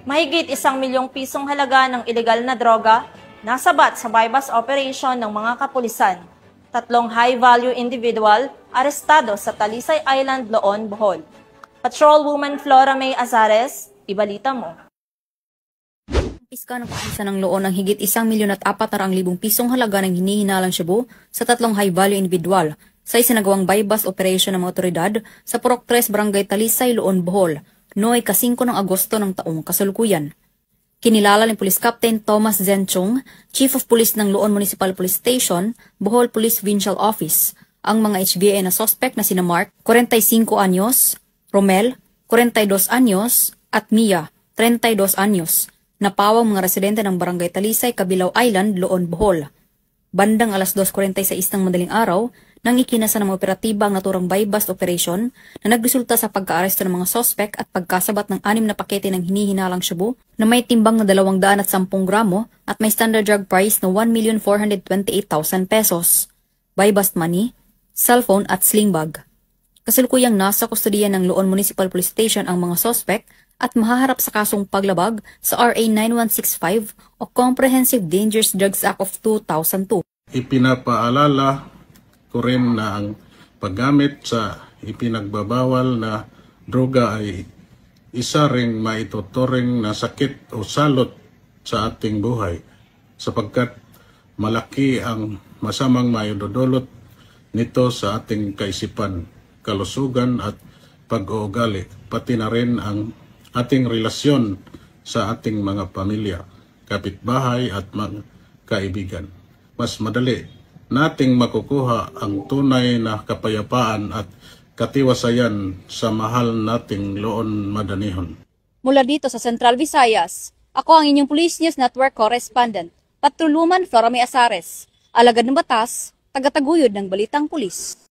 Mahigit 1 milyong pisong halaga ng ilegal na droga nasabat sa bypass operation ng mga kapulisan. 3 high-value individual arestado sa Talisay Island, Loon, Bohol. Patrolwoman Flora May Azares, ibalita mo. Piska ng kapulisan ng Loon ang higit 1,400,000 pisong halaga ng hinihinalang shabu sa 3 high-value individual sa isinagawang bypass operation ng mga otoridad sa Purok 3 Barangay Talisay, Loon, Bohol, noong ika-5 ng Agosto ng taong kasalukuyan. Kinilala ni Police Captain Thomas Zenchong, Chief of Police ng Loon Municipal Police Station, Bohol Police Provincial Office, ang mga HBA na suspect na sina Mark, 45 anyos, Romel, 42 anyos, at Mia, 32 anyos, na pawang mga residente ng Barangay Talisay, Cabilao Island, Loon, Bohol. Bandang alas 2:46 ng madaling araw, nang ikinasa ng mga operatiba ang naturang bypass operation na nagresulta sa pagkaaresto ng mga sospek at pagkasabat ng 6 na pakete ng hinihinalang shabu na may timbang na 210 gramo at may standard drug price na 1,428,000 pesos, bypass money, cellphone at sling bag. Kasalukuyang nasa kustodiya ng Loon Municipal Police Station ang mga sospek at mahaharap sa kasong paglabag sa RA 9165 o Comprehensive Dangerous Drugs Act of 2002. Ipinapaalala ko rin na ang paggamit sa ipinagbabawal na droga ay isa ring maituturing na sakit o salot sa ating buhay sapagkat malaki ang masamang maidudulot nito sa ating kaisipan, kalusugan at pag-uugali, pati na rin ang ating relasyon sa ating mga pamilya, kapitbahay at mga kaibigan. Mas madali nating makukuha ang tunay na kapayapaan at katiwasayan sa mahal nating Loon Madanihon. Mula dito sa Central Visayas, ako ang inyong Police News Network Correspondent, Patrolwoman Flora May Azares, alagad ng batas, tagataguyod ng balitang pulis.